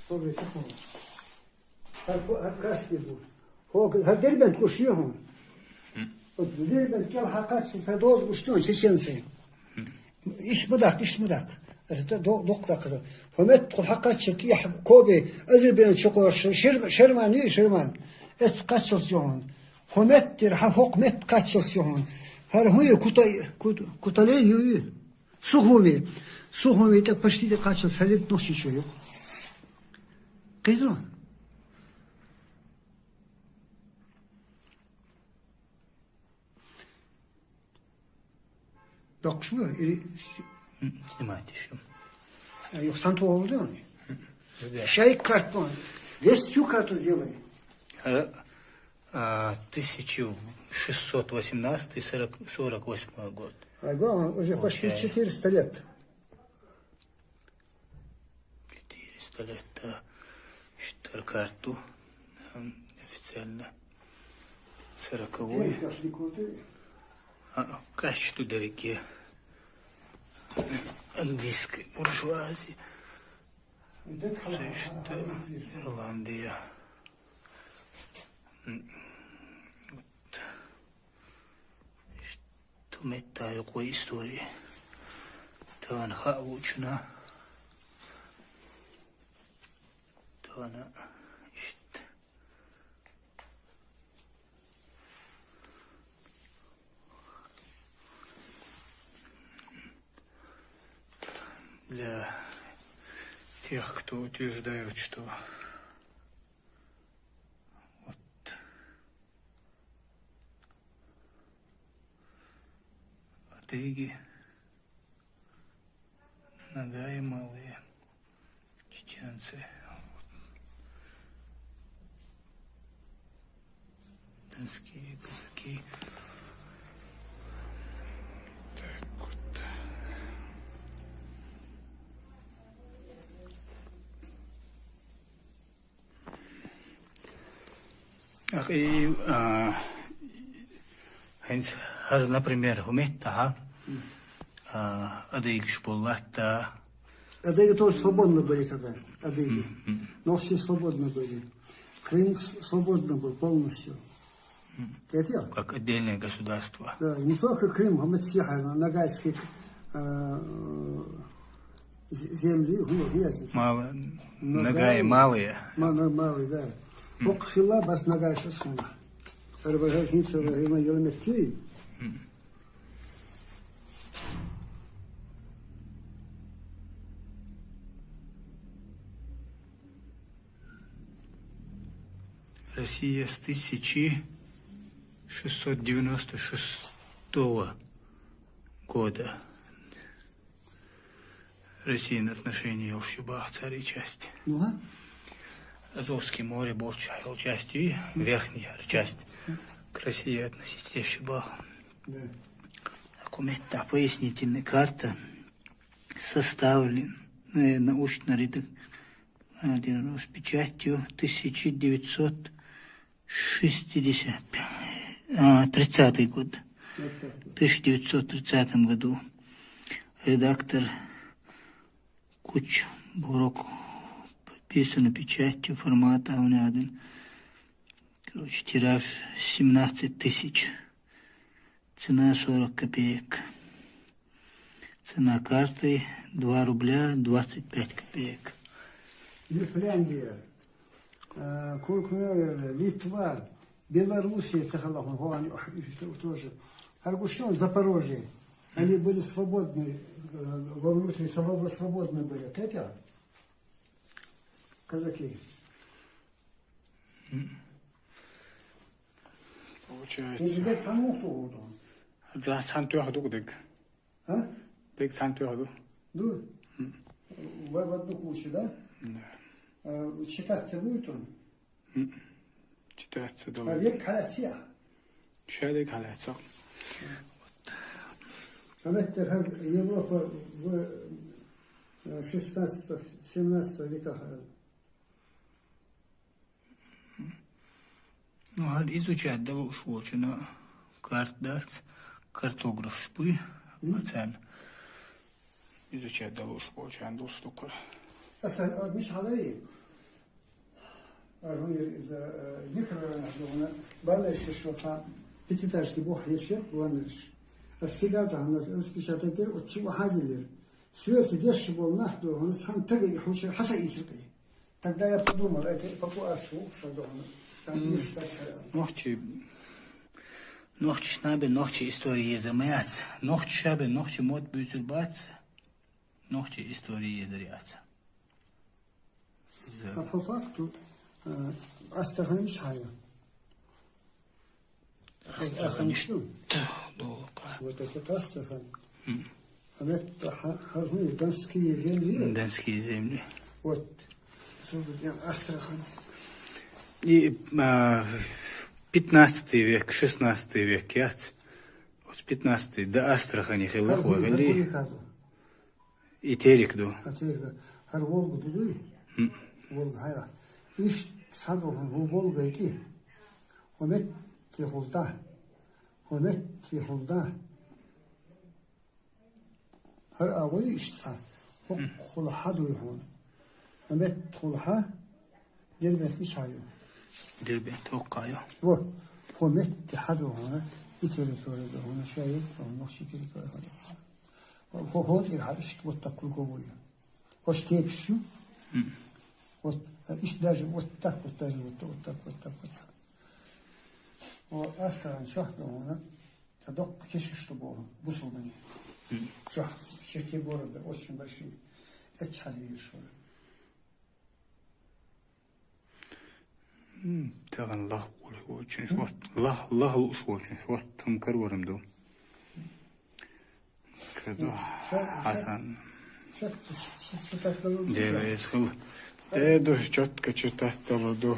Sonra çıkmıyor. Kaçtı bu. O Derbent kuşuyor mu? Derbent gel hakaç sadoz kuştuğun şişense. İş mıdak. Dokta kadar. Hömet kul hakaç tiyah kobe Azerbaycan çukur şerman. Et kaçılsın. Hömettir hukmet kaçılsın. Her huyu kutale yuyu. Сухоми так почти так качал, солид нос еще yok. Кайзро. Bak şu Снимайте еще. yok santo oldu mu? Şey karton. Весь картон делай. 1618-48 год. Ага, уже почти 400 лет. 400 лет, да. Считаю карту. Официально. 40-й. Качество дороги. Английской буржуазии. Все, что Ирландия. Вот. Что метаю кой истории. Танха учена. Тана işte. Для тех, кто утверждают, что вот адыги, нагаи малые, чеченцы, донские казаки. Так вот. Ах, и например, Гумета, Адыги Шпулата. Адыги тоже свободно были тогда, Адыги. Но все свободно были. Крым свободно был полностью. Как отдельное государство. Да, не только Крым, а Мацеха, Ногайские земли, Мало, Ногай малые. Малые, да. Окхила бас Ногай шасуна. Арбажахница Рахима Елметки. Россия с 1696 года. Россия на отношении Алшиба, царей части. Азовское море был частью, и верхняя часть к России относится Алшиба. Документ, пояснительная карта составлен научно с печатью 30 год. В 1930 году редактор Куч Бурок подписано печатью формата А1. Короче, тираж 17 тысяч. Цена 40 копеек. Цена карты 2 рубля 25 копеек. Финляндия, Литва, Белоруссия, тоже. Аргушон, Запорожье. Они были свободны, во внутренней свободны были. Это казаки. Получается. Бек саму кто был? Да, сам ты ходу куда? А? Бек сам ты ходу. Да. В одну кучу, да? Да. Читаться будет он? Читаться А долго. век халатия. Шайдек халатса. Это Европа в 16-17 веках. Ну, изучать да уж очень, но картограф шпы, оцен. Изучать да уж очень, андул штука. مش حضري Руир из микрорайона, она банальше, что там пятиэтажки бог еще, банальше. А сега да, она распечатает, от чего ходили. Связь держи был нахду, он сам так и хочет хаса исркой. Тогда я подумал, это эвакуацию, что дома. Там не считается. Нохчи шнабе, нохчи истории езамаяц. Нохчи шабе, нохчи мод бюцульбац. Нохчи истории езаряц. А по факту, Астрахань не шаю. Астрахань что? Вот этот Астрахань. А это Харны, Донские земли. Донские земли. Вот. Астрахань. И 15 век, 16 век, яц. С 15 до Астрахани хилах вагали. И терикду. А терик, хар Волгу тудуй. Волга, хайра. Иш садохан, Волга идти. Хомет ти холда. هر آقای اشتها خلها دوی هون همه خلها دربت میشایو دربت توقعیو و همه تحدو هون ایتری توره ده هون شاید و نقشی کری کاری هون و هون ایرها اشت وطا کل گویو وش تیبشو و اشت داجه وطا و افتران شهد هون تدق кешишь бога бусулмани шах черте города очень большие это чалвиш تغن الله очень шварт الله очень шварт там карворым до когда Хасан девесхил душ четко читать до